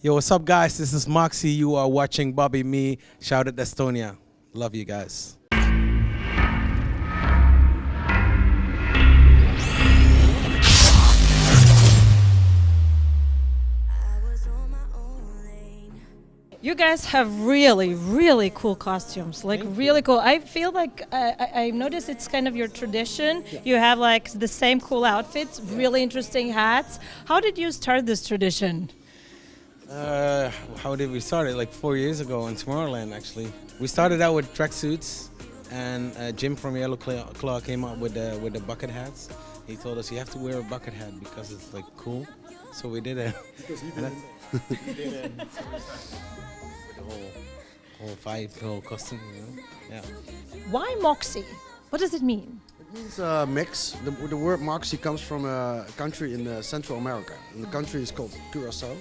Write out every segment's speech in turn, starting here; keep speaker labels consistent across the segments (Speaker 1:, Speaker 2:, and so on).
Speaker 1: Yo, what's up, guys? This is Moksi. You are watching Bobby Me. Shout out Estonia. Love you guys.
Speaker 2: You guys have really, really cool costumes, like really cool. I feel like I noticed it's kind of your tradition. You have like the same cool outfits, really interesting hats. How did you start this tradition?
Speaker 1: How did we start it? Like 4 years ago in Tomorrowland, actually. We started out with tracksuits, and Jim from Yellow Claw came up with the bucket hats. He told us you have to wear a bucket hat because it's like cool. So we did it. Because he did it. Whole costume, you know? Yeah.
Speaker 2: Why Moksi? What does it mean?
Speaker 3: It means mix. The word Moksi comes from a country in Central America. And the country is called Curacao.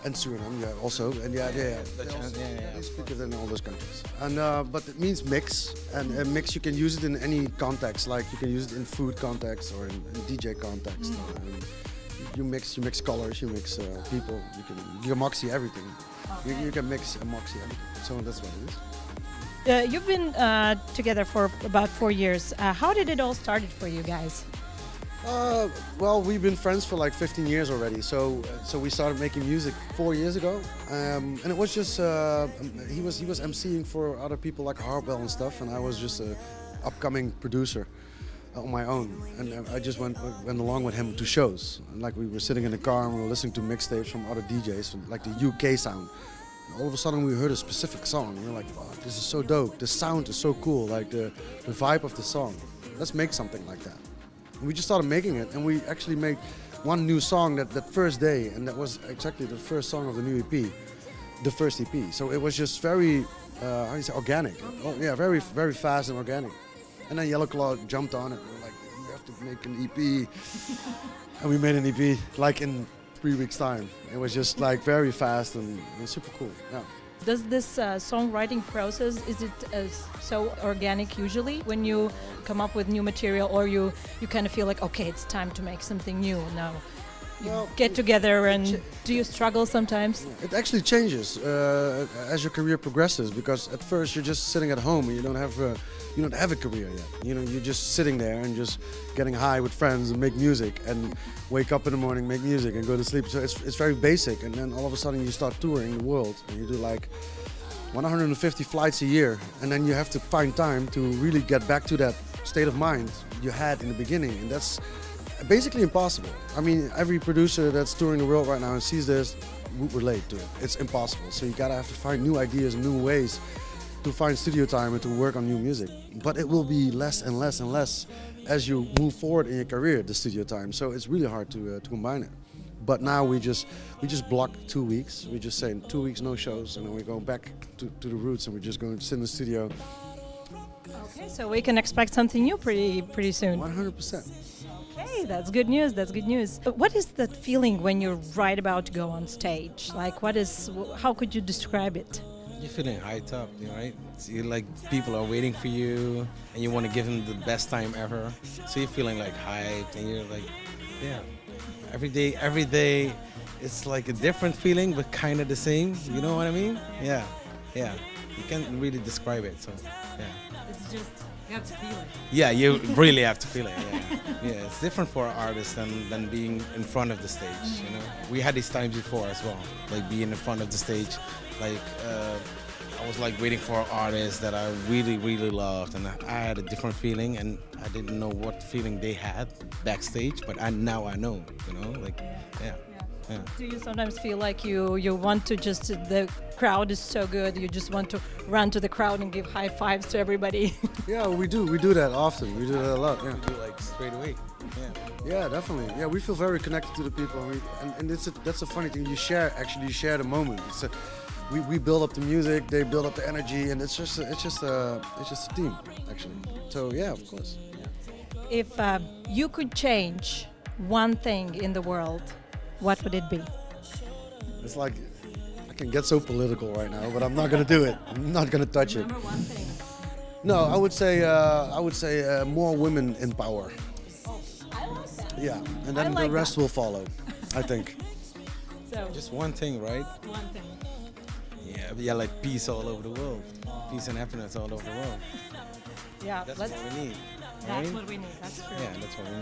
Speaker 3: And Suriname, yeah, also. And they speak it in all those countries. And but it means mix. And mix, you can use it in any context. Like you can use it in food context or in DJ context. You mix colors, you mix people. You can Moksi everything. You can mix and Moksi everything. So that's what it is.
Speaker 2: You've been together for about 4 years. How did it all started for you guys?
Speaker 3: Well, we've been friends for like 15 years already. So we started making music 4 years ago, and it was just he was emceeing for other people like Hardwell and stuff, and I was just a upcoming producer on my own, and I just went along with him to shows. And like we were sitting in the car and we were listening to mixtapes from other DJs, like the UK sound. And all of a sudden we heard a specific song, and we're like, wow, this is so dope. The sound is so cool, like the vibe of the song. Let's make something like that. And we just started making it, and we actually made one new song that first day, and that was exactly the first song of the new EP, the first EP. So it was just very, how do you say, organic. Oh, yeah, very, very fast and organic. And then Yellow Claw jumped on it. We were like, we have to make an EP. And we made an EP like in 3 weeks' time. It was just like very fast and super cool. Yeah.
Speaker 2: Does this songwriting process, is it so organic usually when you come up with new material, or you kind of feel like, okay, it's time to make something new now? You get together, and do you struggle sometimes?
Speaker 3: It actually changes as your career progresses, because at first you're just sitting at home and you don't have a career yet. You know, you're just sitting there and just getting high with friends and make music, and wake up in the morning, make music, and go to sleep. So it's very basic, and then all of a sudden you start touring the world, and you do like 150 flights a year, and then you have to find time to really get back to that state of mind you had in the beginning, and that's basically impossible. I mean, every producer that's touring the world right now and sees this would relate to it. It's impossible. So you gotta have to find new ideas and new ways to find studio time and to work on new music. But it will be less and less and less as you move forward in your career, the studio time. So it's really hard to combine it. But now we just block 2 weeks. We just say 2 weeks no shows, and then we go back to the roots, and we're just going to sit in the studio.
Speaker 2: Okay, so we can expect something new pretty soon.
Speaker 3: 100%.
Speaker 2: Okay, that's good news. That's good news. What is that feeling when you're right about to go on stage? Like, how could you describe it?
Speaker 1: You're feeling hyped up, right? So you're like, people are waiting for you, and you want to give them the best time ever. So you're feeling like hyped, and you're like, yeah. Every day, it's like a different feeling, but kind of the same. You know what I mean? Yeah. You can't really describe it, so yeah.
Speaker 2: It's just, you have to feel it.
Speaker 1: Yeah, you really have to feel it. Yeah, it's different for artists than being in front of the stage. You know, we had these times before as well, like being in front of the stage. Like I was like waiting for artists that I really loved, and I had a different feeling, and I didn't know what feeling they had backstage, but now I know. You know, like yeah.
Speaker 2: Do you sometimes feel like you want to just, the crowd is so good, you just want to run to the crowd and give high fives to everybody?
Speaker 3: Yeah, we do that often. We do that a lot. Yeah.
Speaker 1: We do like straight away.
Speaker 3: Yeah, definitely. Yeah, we feel very connected to the people, and that's a funny thing. You share the moment. We build up the music, they build up the energy, and it's just a team actually. So yeah, of course.
Speaker 2: If you could change one thing in the world, what would it be?
Speaker 3: It's like, I can get so political right now, but I'm not gonna do it. I'm not gonna touch it.
Speaker 2: Remember one thing.
Speaker 3: No, I would say more women in power.
Speaker 2: I like that.
Speaker 3: Yeah, and then
Speaker 2: I like
Speaker 3: the rest
Speaker 2: that.
Speaker 3: will follow, I think.
Speaker 2: So
Speaker 1: Just one thing, right?
Speaker 2: One thing.
Speaker 1: Yeah, like peace all over the world. Peace and happiness all over the world.
Speaker 2: Yeah,
Speaker 1: That's what we need.
Speaker 2: That's
Speaker 1: right?
Speaker 2: what we need. That's true.
Speaker 1: Yeah, that's what we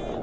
Speaker 1: need.